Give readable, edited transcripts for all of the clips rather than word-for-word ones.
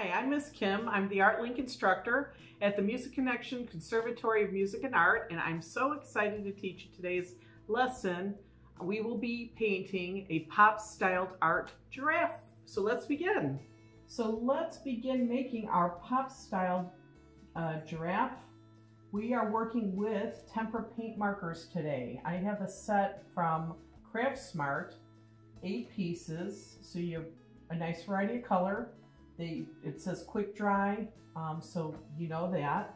Hi, I'm Miss Kim. I'm the Art Link instructor at the Music Connection Conservatory of Music and Art, and I'm so excited to teach you today's lesson. We will be painting a pop-styled art giraffe. So let's begin. So let's begin making our pop-styled giraffe. We are working with Tempera paint markers today. I have a set from Craft Smart, 8 pieces, so you have a nice variety of color. It says quick dry, so you know that.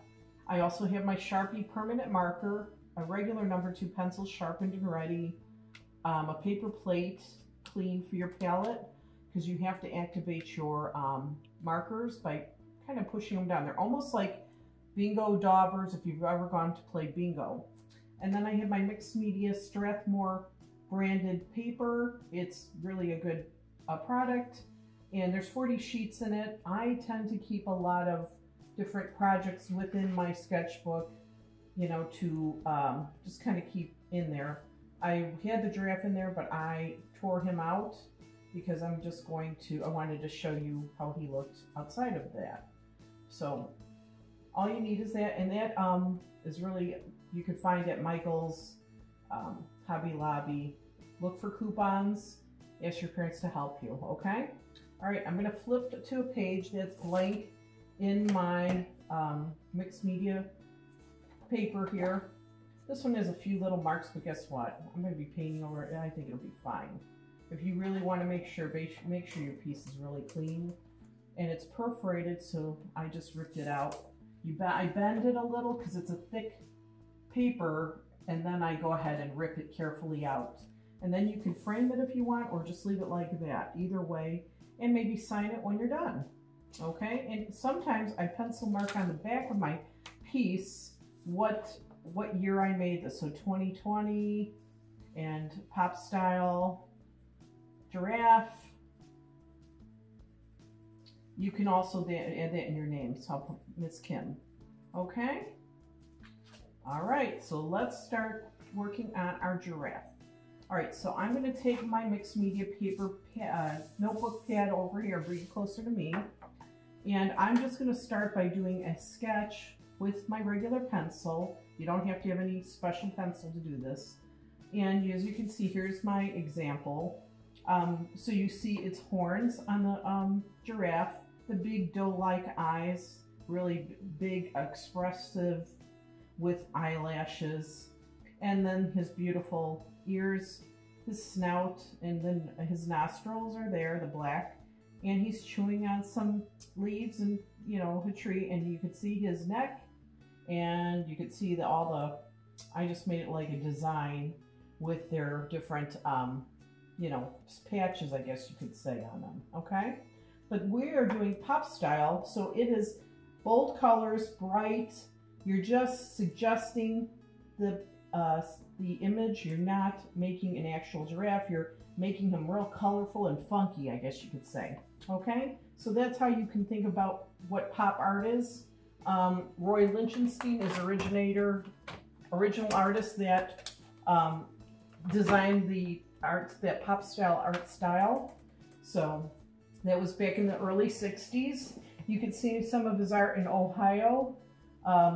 I also have my Sharpie permanent marker, a regular number 2 pencil sharpened and ready, a paper plate clean for your palette, because you have to activate your markers by kind of pushing them down. They're almost like bingo daubers if you've ever gone to play bingo. And then I have my mixed media Strathmore branded paper. It's really a good product. And there's 40 sheets in it. I tend to keep a lot of different projects within my sketchbook, you know, to just kind of keep in there. I had the giraffe in there, but I tore him out because I wanted to show you how he looked outside of that. So all you need is that, and that is really, you could find at Michael's, Hobby Lobby. Look for coupons, ask your parents to help you, okay? All right, I'm going to flip to a page that's blank in my mixed media paper here. This one has a few little marks, but guess what? I'm going to be painting over it, and I think it'll be fine. If you really want to make sure your piece is really clean, and it's perforated, so I just ripped it out. I bend it a little because it's a thick paper, and then I go ahead and rip it carefully out. And then you can frame it if you want, or just leave it like that. Either way. And maybe sign it when you're done, okay? And sometimes I pencil mark on the back of my piece what year I made this. So 2020 and pop style giraffe. You can also add that in your name, so I'll put Miss Kim, okay? All right, so let's start working on our giraffe. All right, so I'm going to take my mixed media paper notebook pad over here, bring it closer to me, and I'm just going to start by doing a sketch with my regular pencil. You don't have to have any special pencil to do this. And as you can see, here's my example. So you see its horns on the giraffe, the big doe-like eyes, really big, expressive with eyelashes, and then his beautiful ears, his snout, and then his nostrils are there, the black, and he's chewing on some leaves and, you know, a tree, and you can see his neck, and you can see I just made it like a design with their different, you know, patches, I guess you could say, on them, okay? But we are doing pop style, so it is bold colors, bright. You're just suggesting the image. You're not making an actual giraffe. You're making him real colorful and funky, I guess you could say. Okay, so that's how you can think about what pop art is. Roy Lichtenstein is original artist that designed the that pop style art style. So that was back in the early 60s. You can see some of his art in Ohio,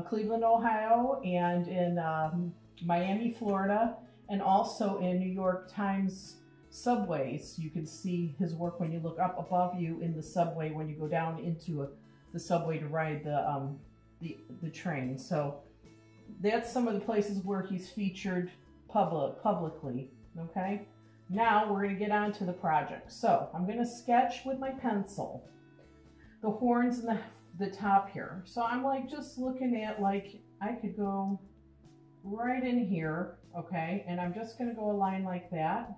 Cleveland, Ohio, and in Miami, Florida, and also in New York Times subways. You can see his work when you look up above you in the subway when you go down into the subway to ride the train. So that's some of the places where he's featured publicly, okay? Now we're going to get on to the project. So I'm going to sketch with my pencil the horns and the top here. So I'm like just looking at, like, I could go right in here, okay? And I'm just going to go a line like that.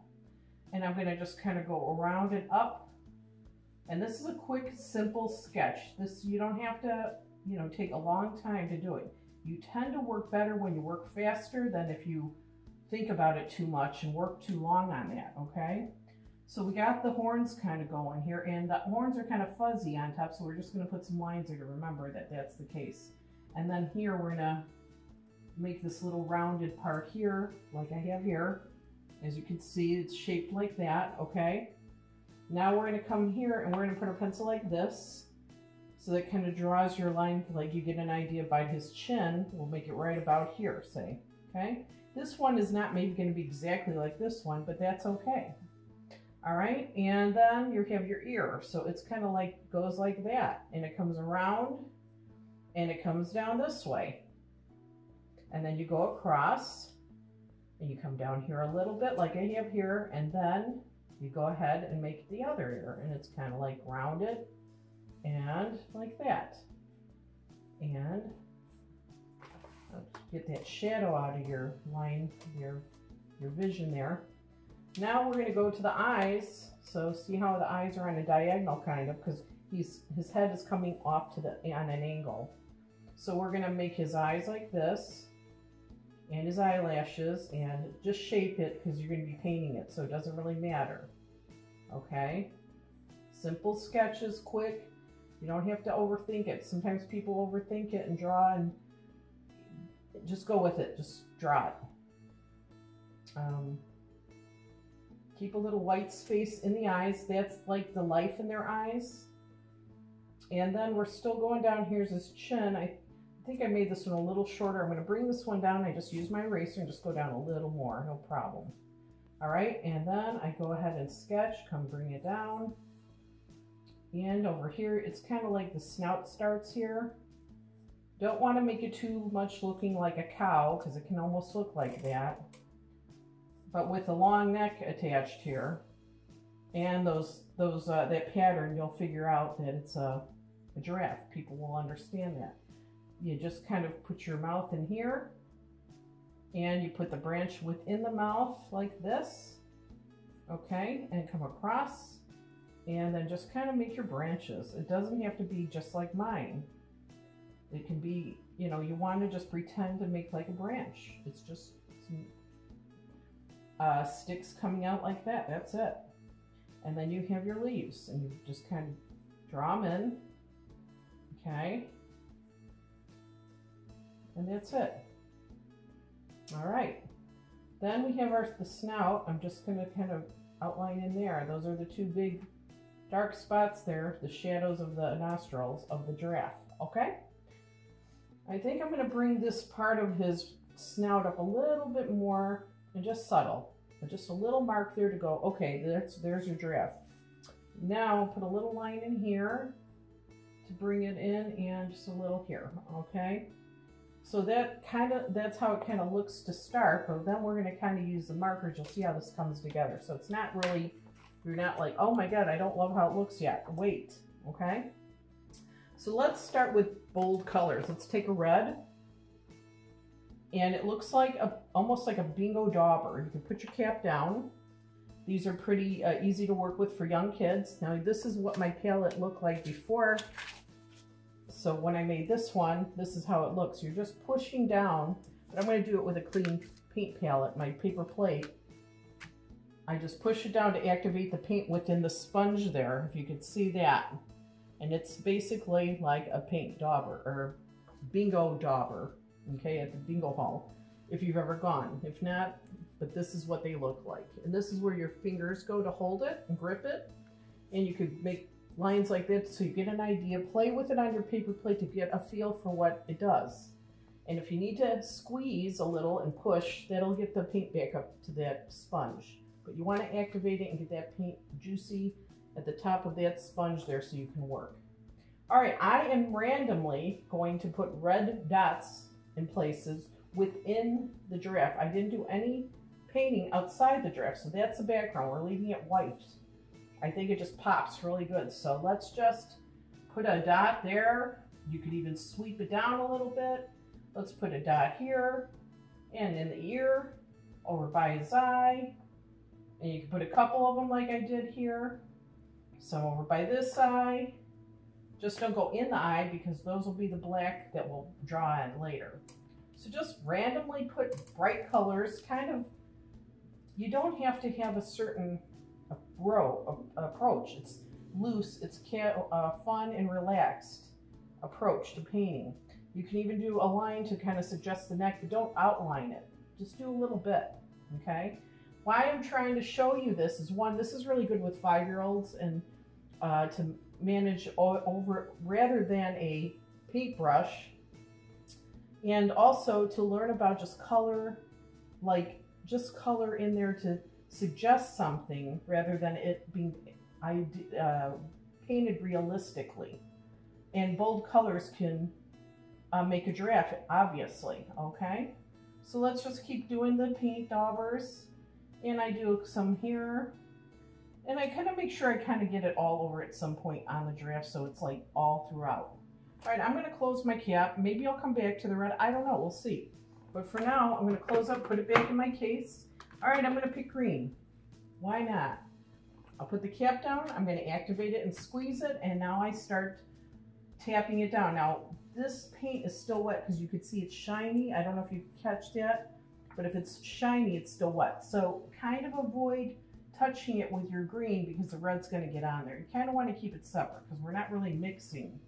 And I'm going to just kind of go around and up. And this is a quick, simple sketch. You don't have to, you know, take a long time to do it. You tend to work better when you work faster than if you think about it too much and work too long on that, okay? So we got the horns kind of going here, and the horns are kind of fuzzy on top, so we're just going to put some lines there to remember that that's the case. And then here we're going to make this little rounded part here, like I have here. As you can see, it's shaped like that, okay? Now we're going to come here and we're going to put our pencil like this, So that kind of draws your line, like you get an idea by his chin. We'll make it right about here, say, okay? This one is not maybe going to be exactly like this one, but that's okay. All right, and then you have your ear. So it's kind of like, goes like that, and it comes around, and it comes down this way. And then you go across, and you come down here a little bit like I have here, and then you go ahead and make the other ear, and it's kind of like rounded, and like that. And get that shadow out of your line, your vision there. Now we're going to go to the eyes. So see how the eyes are on a diagonal kind of, because his head is coming off to on an angle. So we're going to make his eyes like this, and his eyelashes, and just shape it because you're going to be painting it, so it doesn't really matter. Okay? Simple sketches, quick. You don't have to overthink it. Sometimes people overthink it and draw, and just go with it. Just draw it. Keep a little white space in the eyes. That's like the life in their eyes. And then we're still going down. Here's his chin. I think I made this one a little shorter. I'm going to bring this one down. I just use my eraser and just go down a little more. No problem. All right. And then I go ahead and sketch. Come bring it down. And over here, it's kind of like the snout starts here. Don't want to make it too much looking like a cow, because it can almost look like that. But with a long neck attached here, and that pattern, you'll figure out that it's a giraffe. People will understand that. You just kind of put your mouth in here, and you put the branch within the mouth like this, okay, and come across, and then just kind of make your branches. It doesn't have to be just like mine. It can be, you know, you want to just pretend to make like a branch. It's just some sticks coming out like that. That's it. And then you have your leaves, and you just kind of draw them in, okay? And that's it. All right. Then we have the snout. I'm just going to kind of outline in there. Those are the two big dark spots there, the shadows of the nostrils of the giraffe, okay? I think I'm going to bring this part of his snout up a little bit more, and just subtle. Just a little mark there to go, okay, there's your giraffe. Now put a little line in here to bring it in, and just a little here, okay? So that's how it kind of looks to start, but then we're going to kind of use the markers. You'll see how this comes together. So it's not really, you're not like, oh my God, I don't love how it looks yet. Wait, okay? So let's start with bold colors. Let's take a red. And it looks like almost like a bingo dauber. You can put your cap down. These are pretty easy to work with for young kids. Now this is what my palette looked like before. So when I made this one, this is how it looks. You're just pushing down, but I'm going to do it with a clean paint palette, my paper plate. I just push it down to activate the paint within the sponge there, if you could see that. And it's basically like a paint dauber, or bingo dauber. Okay, at the bingo hall, if you've ever gone. If not, but this is what they look like. And this is where your fingers go to hold it and grip it. And you could make lines like this so you get an idea. Play with it on your paper plate to get a feel for what it does. And if you need to squeeze a little and push, that'll get the paint back up to that sponge. But you want to activate it and get that paint juicy at the top of that sponge there so you can work. All right, I am randomly going to put red dots in places within the giraffe. I didn't do any painting outside the giraffe, so that's the background. We're leaving it white. I think it just pops really good. So let's just put a dot there. You could even sweep it down a little bit. Let's put a dot here, and in the ear, over by his eye, and you can put a couple of them like I did here. Some over by this eye. Just don't go in the eye, because those will be the black that we'll draw in later. So just randomly put bright colors, kind of, you don't have to have a certain approach. It's loose, it's fun and relaxed approach to painting. You can even do a line to kind of suggest the neck, but don't outline it. Just do a little bit, okay? Why I'm trying to show you this is, one, this is really good with 5-year-olds and to manage over rather than a paintbrush, and also to learn about just color, like just color in there to suggest something rather than it being painted realistically. And bold colors can make a giraffe, obviously, okay? So let's just keep doing the paint daubers, and I do some here, and I kind of make sure I kind of get it all over at some point on the giraffe so it's like all throughout. All right, I'm going to close my cap. Maybe I'll come back to the red. I don't know. We'll see. But for now, I'm going to close up, put it back in my case. All right, I'm going to pick green. Why not? I'll put the cap down. I'm going to activate it and squeeze it, and now I start tapping it down. Now, this paint is still wet because you can see it's shiny. I don't know if you catch that, but if it's shiny, it's still wet. So kind of avoid touching it with your green because the red's going to get on there. You kind of want to keep it separate because we're not really mixing.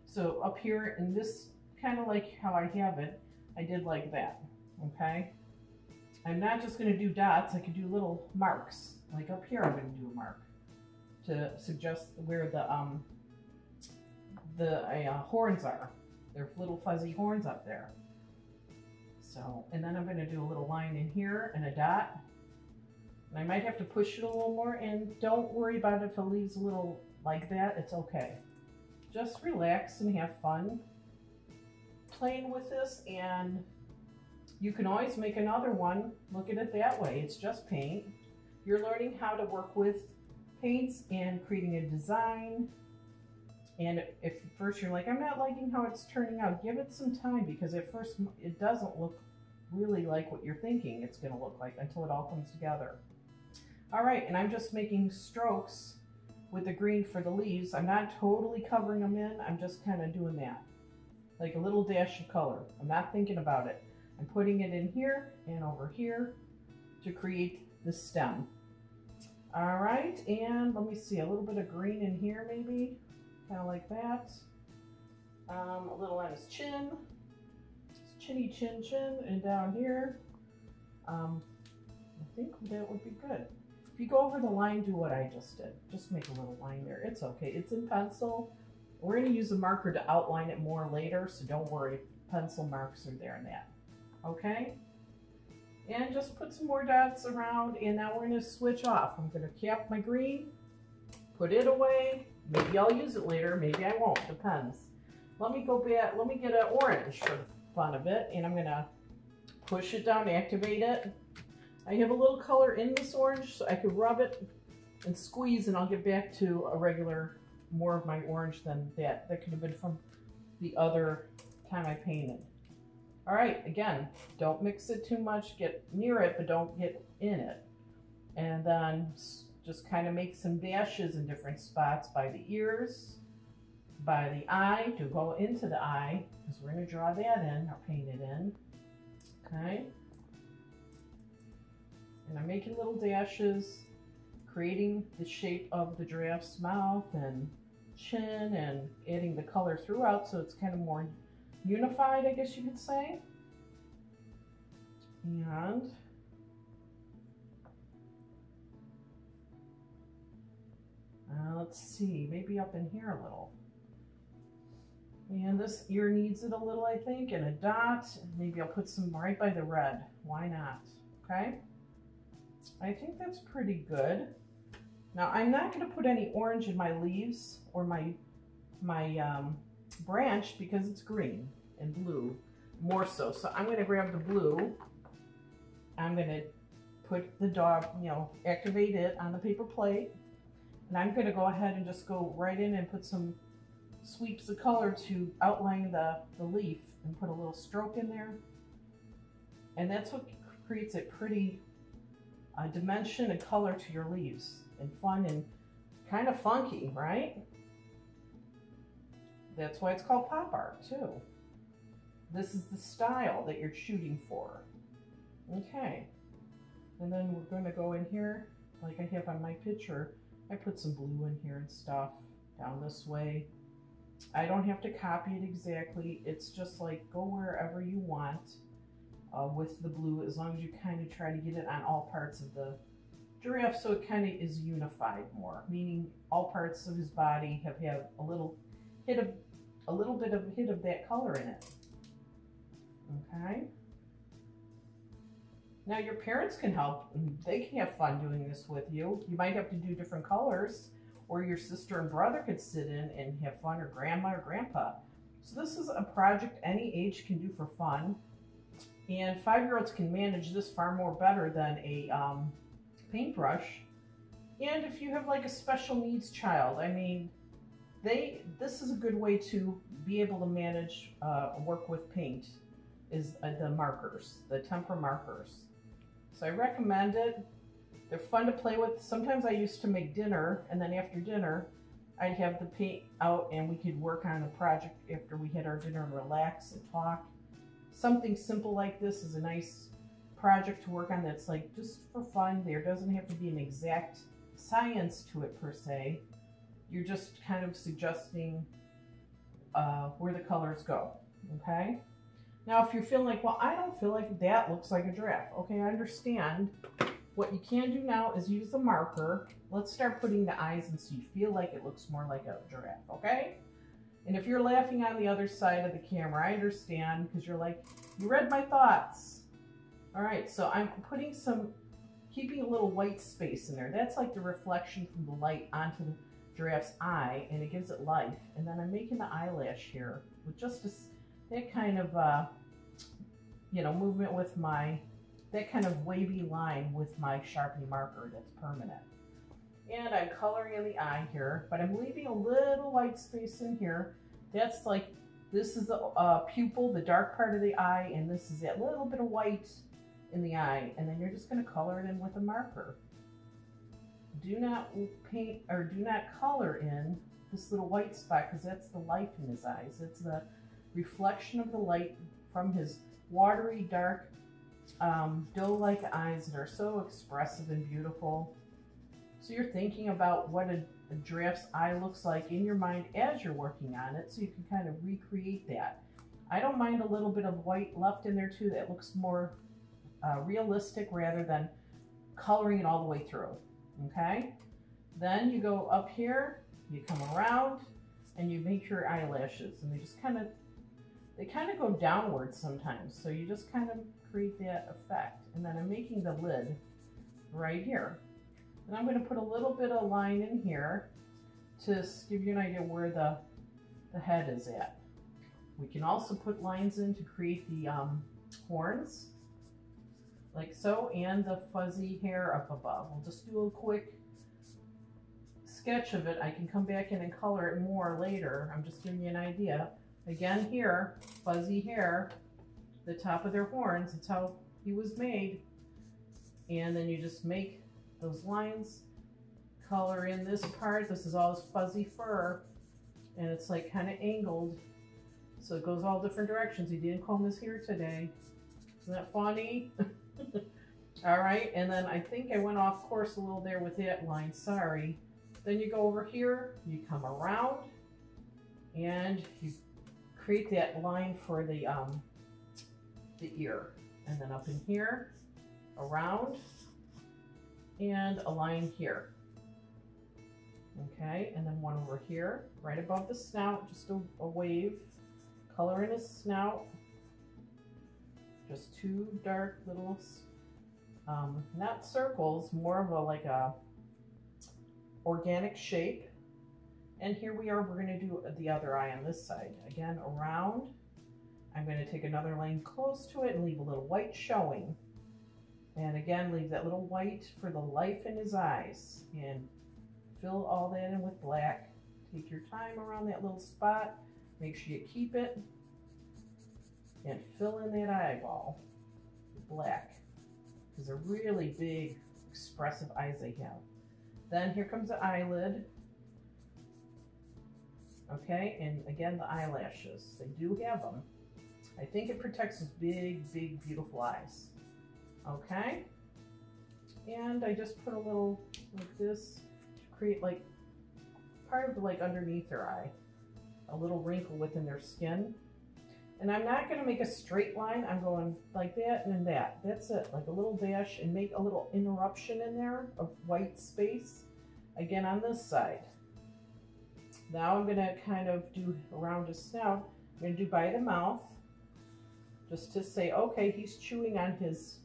So up here in this, kind of like how I have it, I did like that, okay? I'm not just going to do dots. I could do little marks. Like up here, I'm going to do a mark to suggest where the horns are. They're little fuzzy horns up there. So, and then I'm going to do a little line in here and a dot. And I might have to push it a little more, and don't worry about it if it leaves a little like that. It's okay. Just relax and have fun playing with this, and you can always make another one. Look at it that way. It's just paint. You're learning how to work with paints and creating a design. And if at first you're like, I'm not liking how it's turning out, give it some time, because at first it doesn't look really like what you're thinking it's going to look like until it all comes together. All right, and I'm just making strokes with the green for the leaves. I'm not totally covering them in. I'm just kind of doing that, like a little dash of color. I'm not thinking about it. I'm putting it in here and over here to create the stem. All right, and let me see, a little bit of green in here maybe, kind of like that. A little on his chin, chinny chin chin, and down here. I think that would be good. If you go over the line, do what I just did. Just make a little line there. It's okay. It's in pencil. We're going to use a marker to outline it more later, so don't worry. Pencil marks are there and that. Okay? And just put some more dots around, and now we're going to switch off. I'm going to cap my green, put it away. Maybe I'll use it later. Maybe I won't. Depends. Let me go back. Let me get an orange for the fun of it, and I'm going to push it down, activate it. I have a little color in this orange, so I could rub it and squeeze, and I'll get back to a regular, more of my orange than that. That could have been from the other time I painted. All right, again, don't mix it too much. Get near it, but don't get in it. And then just kind of make some dashes in different spots by the ears, by the eye, to go into the eye, because we're going to draw that in, or paint it in. Okay. And I'm making little dashes, creating the shape of the giraffe's mouth and chin, and adding the color throughout so it's kind of more unified, I guess you could say. And let's see, maybe up in here a little. And this ear needs it a little, I think, and a dot. Maybe I'll put some right by the red. Why not? Okay. I think that's pretty good. Now I'm not going to put any orange in my leaves or my branch because it's green and blue more so. So I'm going to grab the blue. I'm going to put the dog, activate it on the paper plate. And I'm going to go ahead and just go right in and put some sweeps of color to outline the leaf and put a little stroke in there. And that's what creates a pretty dimension and color to your leaves, and fun and kind of funky, right? That's why it's called pop art too. This is the style that you're shooting for. Okay, and then we're going to go in here like I have on my picture. I put some blue in here and stuff down this way. I don't have to copy it exactly. It's just like go wherever you want with the blue, as long as you kind of try to get it on all parts of the giraffe so it kind of is unified more, meaning all parts of his body have a little bit of hit of that color in it. Okay. Now your parents can help. They can have fun doing this with you. You might have to do different colors, or your sister and brother could sit in and have fun, or grandma or grandpa. So this is a project any age can do for fun. And 5-year-olds can manage this far more better than a paintbrush. And if you have like a special needs child, I mean, this is a good way to be able to manage work with paint, is the markers, the Tempera markers. So I recommend it. They're fun to play with. Sometimes I used to make dinner, and then after dinner, I'd have the paint out and we could work on the project after we had our dinner and relax and talk. Something simple like this is a nice project to work on that's like just for fun. There doesn't have to be an exact science to it per se. You're just kind of suggesting where the colors go, okay? Now, if you're feeling like, well, I don't feel like that looks like a giraffe. Okay, I understand. What you can do now is use the marker. Let's start putting the eyes in so you feel like it looks more like a giraffe, okay? And if you're laughing on the other side of the camera, I understand, because you're like, you read my thoughts. All right, so I'm keeping a little white space in there. That's like the reflection from the light onto the giraffe's eye, and it gives it life. And then I'm making the eyelash here with just that kind of, movement with that kind of wavy line with my Sharpie marker that's permanent. And I'm coloring in the eye here, but I'm leaving a little white space in here. That's like, this is the pupil, the dark part of the eye, and this is that little bit of white in the eye. And then you're just gonna color it in with a marker. Do not paint, or do not color in this little white spot, because that's the life in his eyes. It's the reflection of the light from his watery, dark, doe-like eyes that are so expressive and beautiful. So you're thinking about what a giraffe's eye looks like in your mind as you're working on it, so you can kind of recreate that. I don't mind a little bit of white left in there too. That looks more realistic rather than coloring it all the way through, okay? Then you go up here, you come around, and you make your eyelashes, and they kind of go downwards sometimes, so you just kind of create that effect. And then I'm making the lid right here. And I'm going to put a little bit of line in here to give you an idea where the head is at. We can also put lines in to create the horns, like so, and the fuzzy hair up above. We'll just do a quick sketch of it. I can come back in and color it more later. I'm just giving you an idea. Again here, fuzzy hair, the top of their horns, that's how he was made. And then you just make those lines, color in this part. This is all his fuzzy fur, and it's like kind of angled, so it goes all different directions. He didn't comb his hair today. Isn't that funny? All right, and then I think I went off course a little there with that line, sorry. Then you go over here, you come around, and you create that line for the ear. And then up in here, around, and a line here. Okay, and then one over here, right above the snout, just a wave. Color in his snout. Just two dark little, not circles, more of like a organic shape. And here we are, we're going to do the other eye on this side. Again, around. I'm going to take another line close to it and leave a little white showing. And again, leave that little white for the life in his eyes. And fill all that in with black. Take your time around that little spot. Make sure you keep it. And fill in that eyeball with black. Because they're really big, expressive eyes they have. Then here comes the eyelid. Okay, and again, the eyelashes. They do have them. I think it protects his big, big, beautiful eyes. Okay, and I just put a little like this to create like part of the like underneath their eye, a little wrinkle within their skin. And I'm not going to make a straight line. I'm going like that and that. That's it, like a little dash, and make a little interruption in there of white space. Again on this side. Now I'm going to kind of do around his snout. I'm going to do by the mouth, just to say, okay, he's chewing on his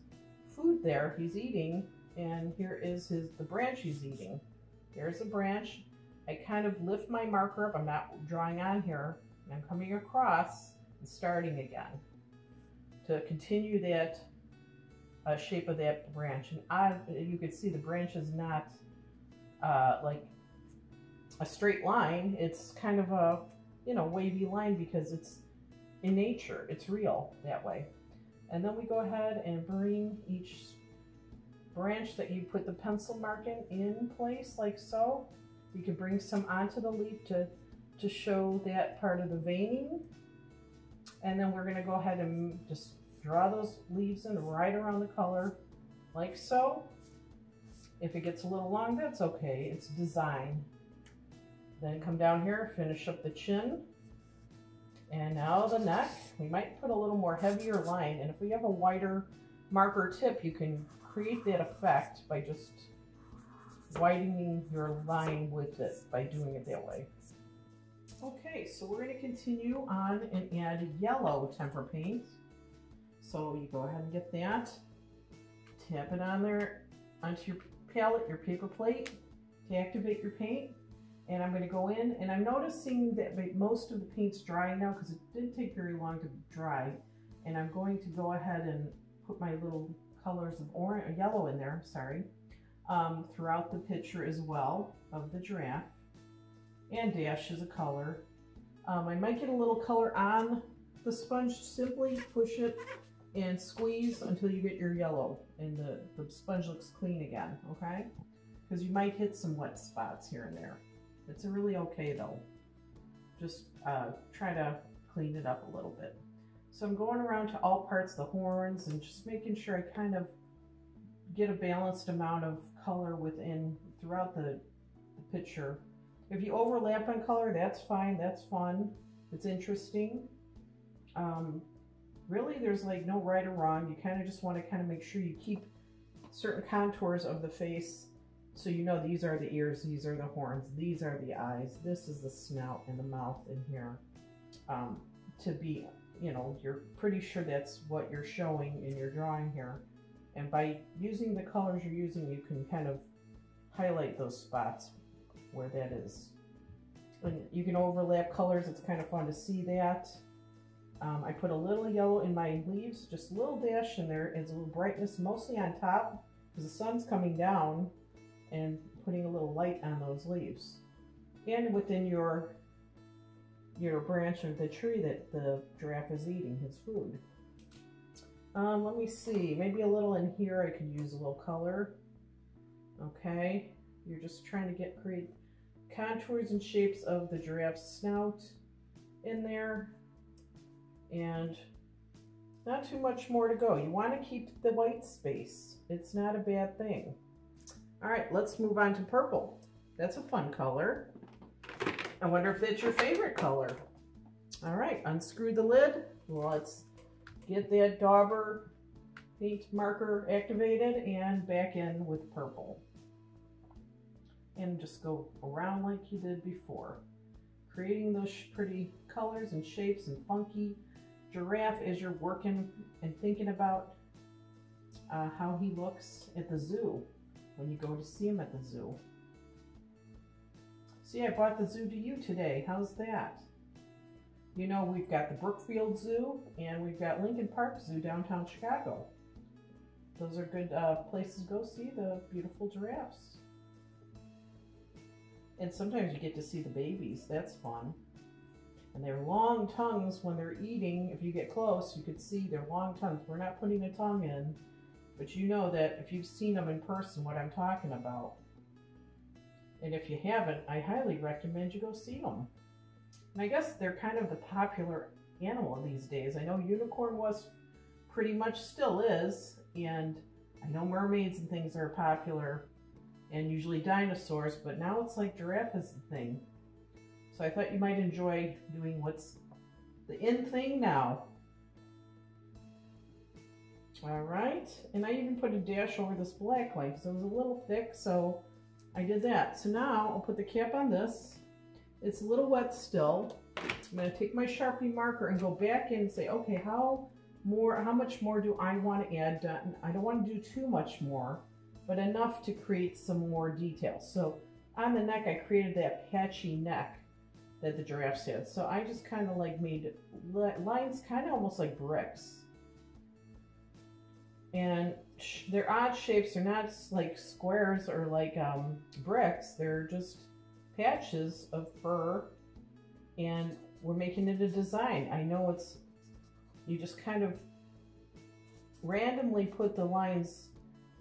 food there. He's eating, and here is the branch he's eating. There's a branch. I kind of lift my marker up. I'm not drawing on here. I'm coming across and starting again to continue that shape of that branch. And you can see the branch is not like a straight line. It's kind of a, you know, wavy line because it's in nature. It's real that way. And then we go ahead and bring each branch that you put the pencil mark in place like so. You can bring some onto the leaf to show that part of the veining. And then we're going to go ahead and just draw those leaves in right around the color like so. If it gets a little long, that's okay. It's design. Then come down here, finish up the chin. And now the neck. We might put a little more heavier line. And if we have a wider marker tip, you can create that effect by just widening your line with it by doing it that way. Okay, so we're going to continue on and add yellow tempera paint. So you go ahead and get that, tap it on there onto your palette, your paper plate to activate your paint. And I'm going to go in, and I'm noticing that most of the paint's drying now because it didn't take very long to dry. And I'm going to go ahead and put my little colors of orange or yellow in there, sorry, throughout the picture as well of the giraffe, and dashes of color. I might get a little color on the sponge. Simply push it and squeeze until you get your yellow and the sponge looks clean again, okay? Because you might hit some wet spots here and there. It's really okay though. Just try to clean it up a little bit. So I'm going around to all parts, the horns, and just making sure I kind of get a balanced amount of color throughout the picture. If you overlap on color, that's fine, that's fun, it's interesting. Really, there's like no right or wrong. You kind of just want to kind of make sure you keep certain contours of the face so you know these are the ears, these are the horns, these are the eyes, this is the snout and the mouth in here. To be, you know, you're pretty sure that's what you're showing in your drawing here. And by using the colors you're using, you can kind of highlight those spots where that is. And you can overlap colors, it's kind of fun to see that. I put a little yellow in my leaves, just a little dash in there. It's a little brightness, mostly on top, because the sun's coming down, and putting a little light on those leaves. And within your branch of the tree that the giraffe is eating, his food. Let me see, maybe a little in here I could use a little color. Okay, you're just trying to create contours and shapes of the giraffe's snout in there. And not too much more to go. You want to keep the white space. It's not a bad thing. All right, let's move on to purple. That's a fun color. I wonder if that's your favorite color. All right, unscrew the lid. Let's get that Dauber paint marker activated and back in with purple. And just go around like you did before, creating those pretty colors and shapes and funky giraffe as you're working and thinking about how he looks at the zoo when you go to see him at the zoo. See, I brought the zoo to you today. How's that? You know, we've got the Brookfield Zoo and we've got Lincoln Park Zoo downtown Chicago. Those are good places to go see the beautiful giraffes. And sometimes you get to see the babies. That's fun. And their long tongues when they're eating, if you get close, you could see their long tongues. We're not putting a tongue in, but you know that if you've seen them in person, what I'm talking about. And if you haven't, I highly recommend you go see them. And I guess they're kind of the popular animal these days. I know unicorn was pretty much still is, and I know mermaids and things are popular, and usually dinosaurs, but now it's like giraffe is the thing. So I thought you might enjoy doing what's the in thing now. All right, and I even put a dash over this black line because it was a little thick, so I did that. So now I'll put the cap on this. It's a little wet still. I'm going to take my Sharpie marker and go back in and say, okay, how much more do I want to add? I don't want to do too much more, but enough to create some more details. So on the neck, I created that patchy neck that the giraffes had. So I just kind of like made lines kind of almost like bricks. And they're odd shapes. They're not like squares or like bricks. They're just patches of fur, and we're making it a design. I know it's, you just kind of randomly put the lines,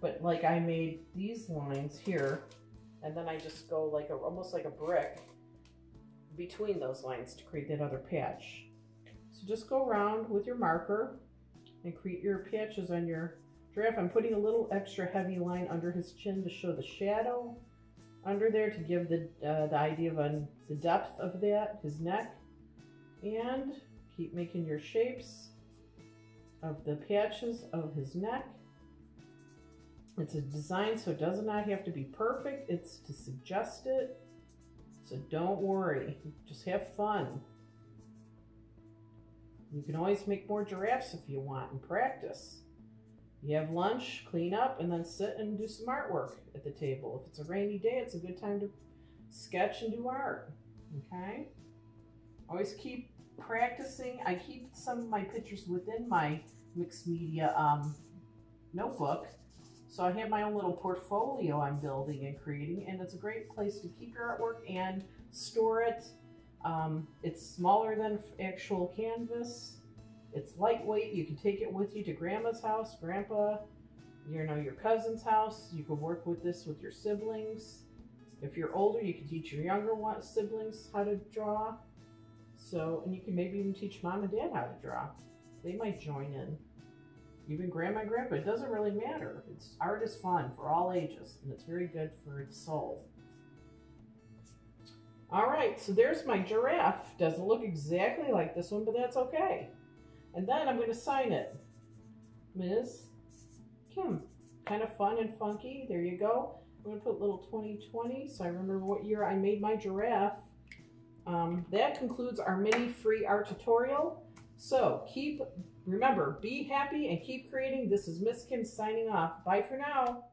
but like I made these lines here, and then I just go like almost like a brick between those lines to create that other patch. So just go around with your marker and create your patches on your giraffe. I'm putting a little extra heavy line under his chin to show the shadow under there, to give the idea of the depth of that, his neck. And keep making your shapes of the patches of his neck. It's a design, so it does not have to be perfect. It's to suggest it. So don't worry, just have fun. You can always make more giraffes if you want and practice. You have lunch, clean up, and then sit and do some artwork at the table. If it's a rainy day, it's a good time to sketch and do art, okay? Always keep practicing. I keep some of my pictures within my mixed media notebook. So I have my own little portfolio I'm building and creating, and it's a great place to keep your artwork and store it. It's smaller than actual canvas. It's lightweight. You can take it with you to grandma's house, grandpa, your cousin's house. You can work with this with your siblings. If you're older, you can teach your younger siblings how to draw. So, and you can maybe even teach mom and dad how to draw. They might join in. Even grandma and grandpa, it doesn't really matter. Art is fun for all ages, and it's very good for the soul. All right, so there's my giraffe. Doesn't look exactly like this one, but that's okay. And then I'm going to sign it. Ms. Kim. Kind of fun and funky. There you go. I'm going to put little 2020 so I remember what year I made my giraffe. That concludes our mini free art tutorial. So remember, be happy and keep creating. This is Miss Kim signing off. Bye for now.